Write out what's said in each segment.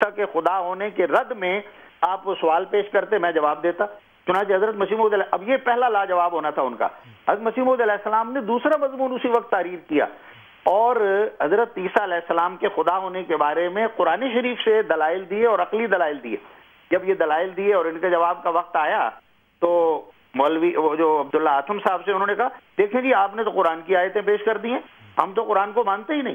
عیسیٰ کے خدا ہونے کے رد میں آپ وہ سوال پیش کرتے، میں جواب دیتا۔ چنانچہ حضرت مسیح موعود علیہ، اب یہ پہلا لاجواب ہونا تھا ان کا۔ حضرت مسیح موعود علیہ السلام نے دوسرا مضمون اسی وقت تعریف کیا اور حضرت عیسیٰ علیہ السلام کے خدا ہونے کے بارے میں قرآن شریف سے دلائل دیے اور عقلی دلائل دیے۔ جب یہ دلائل دیے اور ان کے جواب کا وقت آیا تو مولوی وہ جو عبداللہ آتم صاحب سے انہوں نے کہا دیکھیں جی آپ نے تو قرآن کی آیتیں پیش کر دی ہیں، ہم تو قرآن کو مانتے ہی نہیں۔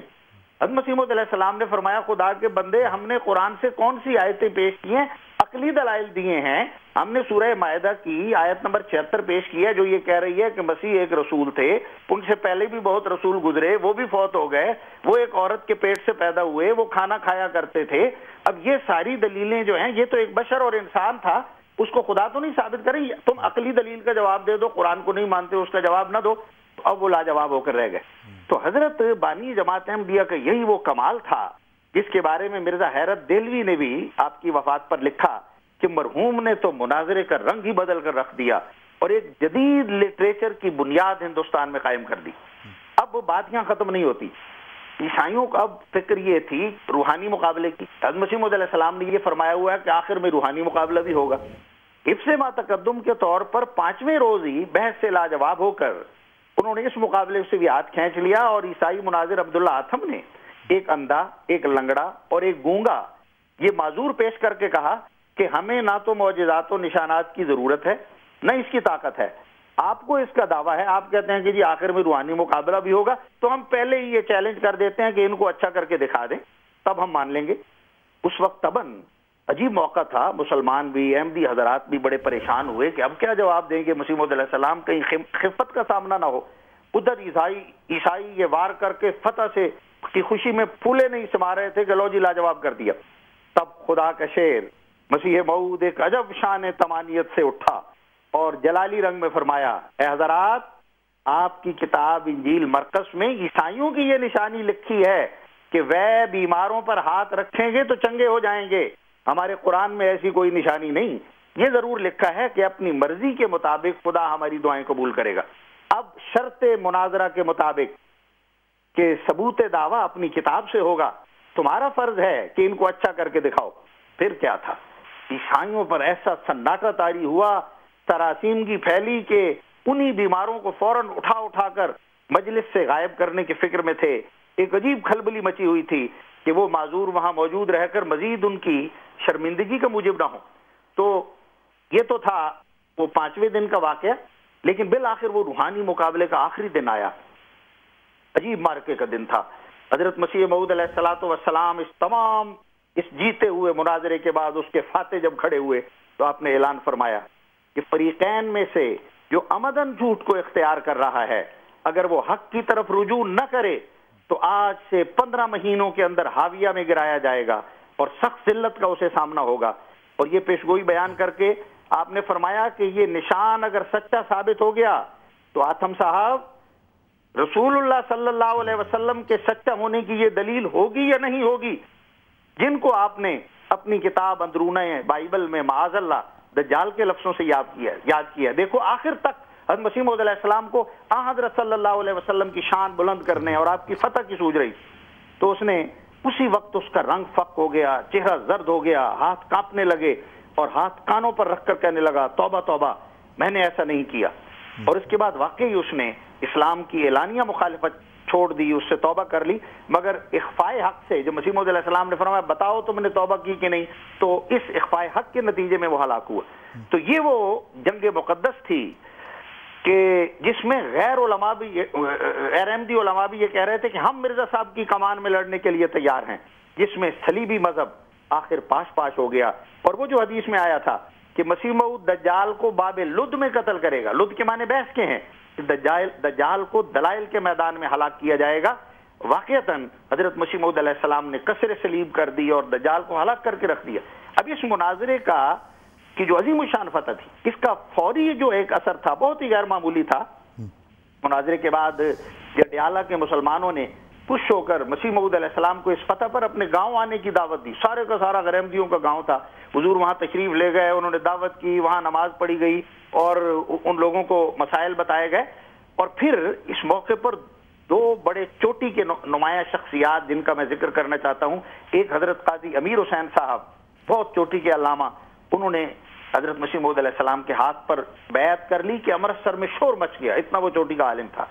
حضرت مسیح موعود علیہ السلام نے فرمایا خدا کے بندے ہم نے قرآن سے کون سی آیتیں پیش کی ہیں؟ عقلی دلائل دیے ہیں۔ ہم نے سورہ مائدہ کی آیت نمبر 76 پیش کی ہے جو یہ کہہ رہی ہے کہ مسیح ایک رسول تھے، ان سے پہلے بھی بہت رسول گزرے، وہ بھی فوت ہو گئے، وہ ایک عورت کے پیٹ سے پیدا ہوئے، وہ کھانا کھایا کرتے تھے۔ اب یہ ساری دلیلیں جو ہیں یہ تو ایک بشر اور انسان تھا، اس کو خدا تو نہیں ثابت کریں، تم عقلی دلیل کا جواب دے دو، قرآن کو نہیں مانتے اس کا جواب نہ دو۔ اب وہ لاجواب ہو کر رہ گئے۔ تو حضرت بانی جماعت احمدیہ کا یہی وہ کمال تھا جس کے بارے میں مرزا حیرت دہلوی نے بھی آپ کی وفات پر لکھا کہ مرحوم نے تو مناظرے کا رنگ ہی بدل کر رکھ دیا اور ایک جدید لٹریچر کی بنیاد ہندوستان میں قائم کر دی۔ اب بات یہاں ختم نہیں ہوتی، عیسائیوں کا اب فکر یہ تھی روحانی مقابلے کی۔ حضرت مسیح موعود علیہ السلام نے یہ فرمایا ہوا ہے کہ آخر میں روحانی مقابلہ بھی ہوگا۔ حفظ ما تقدم کے طور پر 5ویں روز ہی بحث سے لاجواب ہو کر انہوں نے اس مقابلے سے بھی ہاتھ کھینچ لیا اور عیسائی مناظر عبداللہ آتم نے ایک اندھا، ایک لنگڑا اور ایک گونگا یہ معذور پیش کر کے کہا کہ ہمیں نہ تو معجزات و نشانات کی ضرورت ہے نہ اس کی طاقت ہے، آپ کو اس کا دعویٰ ہے، آپ کہتے ہیں کہ جی آخر میں روحانی مقابلہ بھی ہوگا، تو ہم پہلے ہی یہ چیلنج کر دیتے ہیں کہ ان کو اچھا کر کے دکھا دیں تب ہم مان لیں گے۔ اس وقت تباً عجیب موقع تھا، مسلمان بھی احمدی حضرات بھی بڑے پریشان ہوئے کہ اب کیا جواب دیں گے مسیح موعود علیہ السلام، کہیں خفت کا سامنا نہ ہو۔ ادھر عیسائی یہ وار کر کے فتح سے کی خوشی میں پھولے نہیں سما رہے تھے کہ لو جی لاجواب کر دیا۔ تب خدا کا شعر مسیح موعود ایک عجب شان تمانیت سے اٹھا اور جلالی رنگ میں فرمایا اے حضرات آپ کی کتاب انجیل مرقس میں عیسائیوں کی یہ نشانی لکھی ہے کہ وہ بیماروں پر ہاتھ رکھیں گے تو چنگے ہو جائیں گے، ہمارے قرآن میں ایسی کوئی نشانی نہیں۔ یہ ضرور لکھا ہے کہ اپنی مرضی کے مطابق خدا ہماری دعائیں قبول کرے گا۔ اب شرط مناظرہ کے مطابق کہ ثبوت دعویٰ اپنی کتاب سے ہوگا، تمہارا فرض ہے کہ ان کو اچھا کر کے دکھاؤ۔ پھر کیا تھا، عیسائیوں پر ایسا سناٹا طاری ہوا، تراسیم کی پھیلی کہ انہی بیماروں کو فوراً اٹھا کر مجلس سے غائب کرنے کی فکر میں تھے۔ ایک عجیب کھلبلی مچی ہوئی تھی کہ وہ معذور وہاں موجود رہ کر مزید ان کی شرمندگی کا موجب نہ ہو۔ تو یہ تو تھا وہ 5ویں دن کا واقعہ، لیکن بالآخر وہ روحانی مقابلے کا آخری دن آیا، عجیب مارکے کا دن تھا۔ حضرت مسیح موعود علیہ السلام اس جیتے ہوئے مناظرے کے بعد اس کے فاتح جب کھڑے ہوئے تو آپ نے اعلان فرمایا کہ فریقین میں سے جو عمدن جھوٹ کو اختیار کر رہا ہے اگر وہ حق کی طرف رجوع نہ کرے تو آج سے 15 مہینوں کے اندر حاویہ میں گرایا جائے گا اور سخت ذلت کا اسے سامنا ہوگا۔ اور یہ پیشگوئی بیان کر کے آپ نے فرمایا کہ یہ نشان اگر سچا ثابت ہو گیا تو آتم صاحب رسول اللہ صلی اللہ علیہ وسلم کے سچا ہونے کی یہ دلیل ہوگی یا نہیں ہوگی؟ جن کو آپ نے اپنی کتاب اندرونہ بائبل میں معاذ اللہ دجال کے لفظوں سے یاد کیا۔ دیکھو آخر تک حضرت مسیح موعود علیہ السلام کو حضرت صلی اللہ علیہ وسلم کی شان بلند کرنے اور آپ کی فتح کی سوچ رہی، تو اس نے اسی وقت اس کا رنگ فق ہو گیا، چہرہ زرد ہو گیا، ہاتھ کانپنے لگے اور ہاتھ کانوں پر رکھ کر کہنے لگا توبہ توبہ میں نے ایسا نہیں کیا۔ اور اس کے بعد واقعی اس نے اسلام کی اعلانیہ مخالفت چھوڑ دی، اس سے توبہ کر لی، مگر اخفاء حق سے جو مسیح موعود علیہ السلام نے فرمایا بتاؤ تم نے توبہ کی کہ نہیں، تو اس اخفاء حق کے نتیجے میں وہ ہلاک ہوا۔ تو یہ وہ جنگ مقدس تھی کہ جس میں غیر احمدی علماء بھی یہ کہہ رہے تھے کہ ہم مرزا صاحب کی کمان میں لڑنے کے لیے تیار ہیں، جس میں صلیبی مذہب آخر پاش ہو گیا۔ اور وہ جو حدیث میں آیا تھا کہ مسیح موعود دجال کو باب لد میں قتل کرے گا، لد کے معنی بحث کے ہیں، دجال کو دلائل کے میدان میں ہلاک کیا جائے گا، واقعتاً حضرت مسیح موعود علیہ السلام نے کسر صلیب کر دی اور دجال کو ہلاک کر کے رکھ دیا۔ اب اس مناظرے کا کی جو عظیم الشان فتح تھی، اس کا فوری جو ایک اثر تھا بہت ہی غیر معمولی تھا۔ مناظرے کے بعد جڈیالہ کے مسلمانوں نے خوش ہو کر مسیح موعود علیہ السلام کو اس فتح پر اپنے گاؤں آنے کی دعوت دی۔ سارے کا سارا غیر احمدیوں کا گاؤں تھا، حضور وہاں تشریف لے گئے، انہوں نے دعوت کی، وہاں نماز پڑھی گئی اور ان لوگوں کو مسائل بتائے گئے۔ اور پھر اس موقع پر دو بڑے چوٹی کے نمایاں شخصیات جن کا میں ذکر کرنا چاہتا ہوں. ایک حضرت قاضی امیر حسین صاحب، بہت چوٹی کے علامہ، انہوں نے حضرت مسیح موعود علیہ السلام کے ہاتھ پر بیعت کر لی کہ امرتسر میں شور مچ گیا، اتنا وہ چوٹی کا عالم تھا.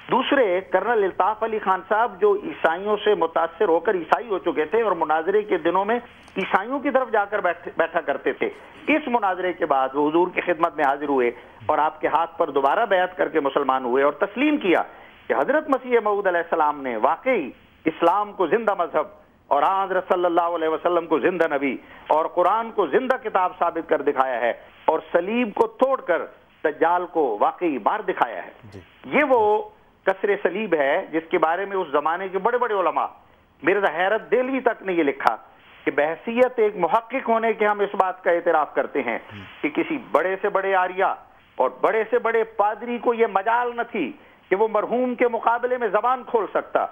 دوسرے کرنل الطاف علی خان صاحب جو عیسائیوں سے متاثر ہو کر عیسائی ہو چکے تھے اور مناظرے کے دنوں میں عیسائیوں کی طرف جا کر بیٹھا کرتے تھے. اس مناظرے کے بعد وہ حضور کی خدمت میں حاضر ہوئے اور آپ کے ہاتھ پر دوبارہ بیعت کر کے مسلمان ہوئے اور تسلیم کیا کہ حضرت مسیح موعود علیہ السلام نے واقعی اسلام کو زندہ مذہب اور حضرت صلی اللہ علیہ وسلم کو زندہ نبی اور قرآن کو زندہ کتاب ثابت کر دکھایا ہے اور صلیب کو توڑ کر دجال کو واقعی مار دکھایا ہے. یہ وہ کسر صلیب ہے جس کے بارے میں اس زمانے کے بڑے بڑے علماء، مرزا حیرت دہلوی تک نے یہ لکھا کہ بحیثیت ایک محقق ہونے کے ہم اس بات کا اعتراف کرتے ہیں کہ کسی بڑے سے بڑے آریہ اور بڑے سے بڑے پادری کو یہ مجال نہ تھی کہ وہ مرحوم کے مقابلے میں زبان کھول سکتا.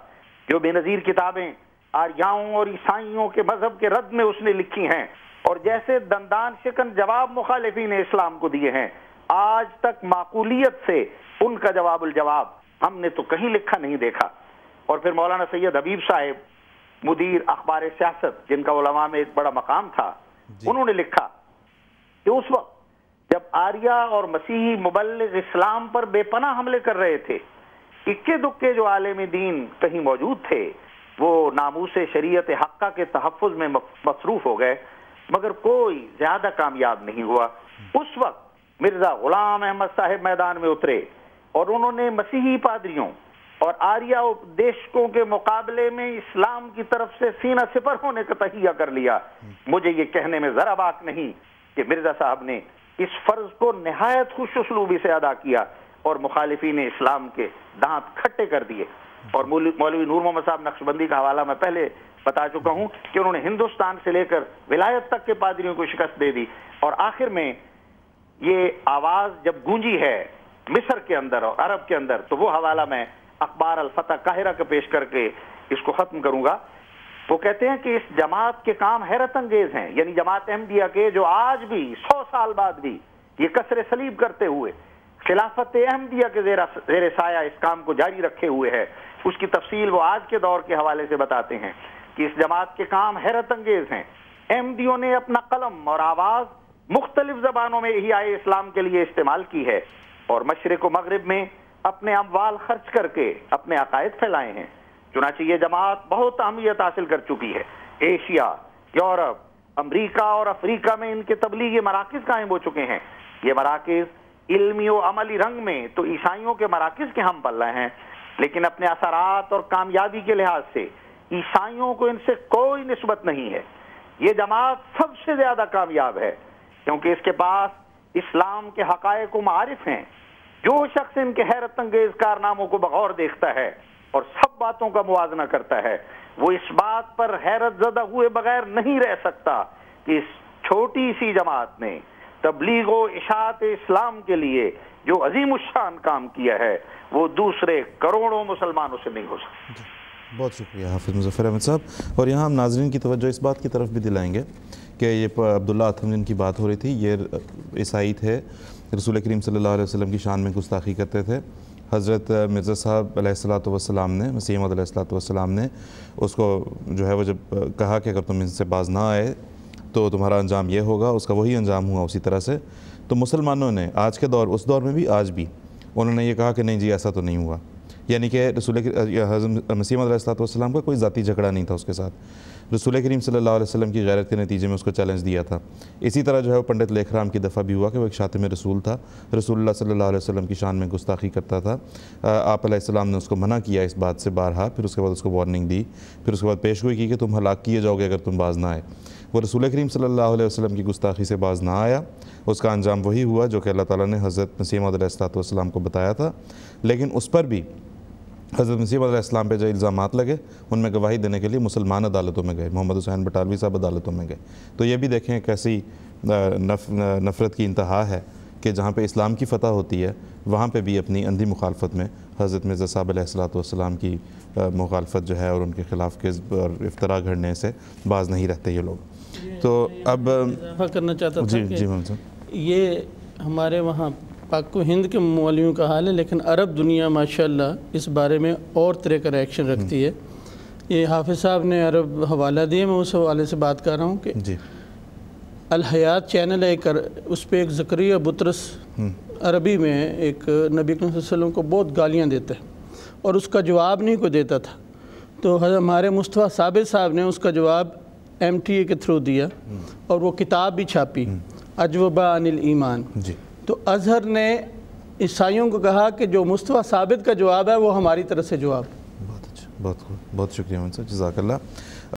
جو بے نظیر کتابیں آریاؤں اور عیسائیوں کے مذہب کے رد میں اس نے لکھی ہیں اور جیسے دندان شکن جواب مخالفین اسلام کو دیے ہیں، آج تک معقولیت سے ان کا جواب الجواب ہم نے تو کہیں لکھا نہیں دیکھا. اور پھر مولانا سید حبیب صاحب مدیر اخبار سیاست، جن کا علماء میں ایک بڑا مقام تھا، انہوں نے لکھا کہ اس وقت جب آریہ اور مسیحی مبلغ اسلام پر بے پناہ حملے کر رہے تھے، اکے دکے جو عالم دین کہیں موجود تھے وہ ناموس شریعت حقہ کے تحفظ میں مصروف ہو گئے، مگر کوئی زیادہ کامیاب نہیں ہوا. اس وقت مرزا غلام احمد صاحب میدان میں اترے اور انہوں نے مسیحی پادریوں اور آریہ اپدیشکوں کے مقابلے میں اسلام کی طرف سے سینہ سپر ہونے کا تہیہ کر لیا. مجھے یہ کہنے میں ذرا باک نہیں کہ مرزا صاحب نے اس فرض کو نہایت خوش اسلوبی سے ادا کیا اور مخالفین اسلام کے دانت کھٹے کر دیے. اور مولوی نور محمد صاحب نقشبندی کا حوالہ میں پہلے بتا چکا ہوں کہ انہوں نے ہندوستان سے لے کر ولایت تک کے پادریوں کو شکست دے دی. اور آخر میں یہ آواز جب گونجی ہے مصر کے اندر اور عرب کے اندر، تو وہ حوالہ میں اخبار الفتح قاہرہ کا پیش کر کے اس کو ختم کروں گا. وہ کہتے ہیں کہ اس جماعت کے کام حیرت انگیز ہیں، یعنی جماعت احمدیہ کے، جو آج بھی 100 سال بعد بھی یہ کسر صلیب کرتے ہوئے خلافت احمدیہ کے زیر سایہ اس کام کو جاری رکھے ہوئے ہے. اس کی تفصیل وہ آج کے دور کے حوالے سے بتاتے ہیں کہ اس جماعت کے کام حیرت انگیز ہیں. احمدیوں نے اپنا قلم اور آواز مختلف زبانوں میں احیاء اسلام کے لیے استعمال کی ہے اور مشرق و مغرب میں اپنے اموال خرچ کر کے اپنے عقائد پھیلائے ہیں. چنانچہ یہ جماعت بہت اہمیت حاصل کر چکی ہے. ایشیا، یورپ، امریکہ اور افریقہ میں ان کے تبلیغی مراکز قائم ہو چکے ہیں. یہ مراکز علمی و عملی رنگ میں تو عیسائیوں کے مراکز کے ہم پلہ ہیں، لیکن اپنے اثرات اور کامیابی کے لحاظ سے عیسائیوں کو ان سے کوئی نسبت نہیں ہے. یہ جماعت سب سے زیادہ کامیاب ہے کیونکہ اس کے پاس اسلام کے حقائق و معارف ہیں. جو شخص ان کے حیرت انگیز کارناموں کو بغور دیکھتا ہے اور سب باتوں کا موازنہ کرتا ہے، وہ اس بات پر حیرت زدہ ہوئے بغیر نہیں رہ سکتا کہ اس چھوٹی سی جماعت نے تبلیغ و اشاعت اسلام کے لیے جو عظیم الشان کام کیا ہے وہ دوسرے کروڑوں مسلمانوں سے نہیں ہو سکتا. بہت شکریہ حافظ مظفر احمد صاحب. اور یہاں ہم ناظرین کی توجہ اس بات کی طرف بھی دلائیں گے کہ یہ عبداللہ اتھم جن کی بات ہو رہی تھی، یہ عیسائی تھے، رسول کریم صلی اللہ علیہ وسلم کی شان میں گستاخی کرتے تھے. حضرت مرزا صاحب علیہ الصلوۃ والسلام نے، مسیح موعود علیہ الصلوۃ والسلام نے اس کو جو ہے وہ جب کہا کہ اگر تم ان سے باز نہ آئے تو تمہارا انجام یہ ہوگا، اس کا وہی انجام ہوا اسی طرح سے. تو مسلمانوں نے آج کے دور، اس دور میں بھی، آج بھی انہوں نے یہ کہا کہ نہیں جی ایسا تو نہیں ہوا. یعنی کہ حضرت مسیح موعود علیہ الصلوۃ والسلام کا کوئی ذاتی جھگڑا نہیں تھا اس کے ساتھ. رسول کریم صلی اللہ علیہ وسلم کی غیرت کے نتیجے میں اس کو چیلنج دیا تھا. اسی طرح جو ہے وہ پنڈت لیکھ رام کی دفعہ بھی ہوا کہ وہ ایک شاتم رسول تھا، رسول اللہ صلی اللہ علیہ وسلم کی شان میں گستاخی کرتا تھا. آپ علیہ السلام نے اس کو منع کیا اس بات سے بارہا، پھر اس کے بعد اس کو وارننگ دی، پھر اس کے بعد پیشگوئی کی کہ تم ہلاک کیے جاؤ گے اگر تم باز نہ آئے. وہ رسول کریم صلی اللہ علیہ وسلم کی گستاخی سے باز نہ آیا، اس کا انجام وہی ہوا جو کہ اللہ تعالیٰ نے حضرت مسیح موعود علیہ الصلوۃ والسلام کو بتایا تھا. لیکن اس پر بھی حضرت مسیح موعود علیہ السلام پہ جو الزامات لگے ان میں گواہی دینے کے لیے مسلمان عدالتوں میں گئے، محمد حسین بٹالوی صاحب عدالتوں میں گئے. تو یہ بھی دیکھیں کیسی نفرت کی انتہا ہے کہ جہاں پہ اسلام کی فتح ہوتی ہے وہاں پہ بھی اپنی اندھی مخالفت میں حضرت مرزا صاحب علیہ الصلوۃ والسلام کی مخالفت جو ہے اور ان کے خلاف کے اور افطرا گھڑنے سے باز نہیں رہتے یہ لوگ. تو اب اضافہ کرنا چاہتا تھا جی کہ یہ ہمارے وہاں پاک و ہند کے مولویوں کا حال ہے، لیکن عرب دنیا ماشاءاللہ اس بارے میں اور طرح کا ریئیکشن رکھتی ہے۔ یہ حافظ صاحب نے عرب حوالہ دیا، میں اس حوالے سے بات کر رہا ہوں کہ جی الحیات چینل ہے، اس پہ ایک زکریا بطرس عربی میں ایک نبی صلی اللہ علیہ وسلم کو بہت گالیاں دیتا ہے اور اس کا جواب نہیں کوئی دیتا تھا، تو ہمارے مصطفیٰ ثابت صاحب نے اس کا جواب MTA کے تھرو دیا اور وہ کتاب بھی چھاپی، اجوبہ عن الایمان۔ جی تو ازہر نے عیسائیوں کو کہا کہ جو مصطفیٰ ثابت کا جواب ہے وہ ہماری طرف سے جواب۔ بہت اچھا، بہت شکریہ من صاحب، جزاک اللہ۔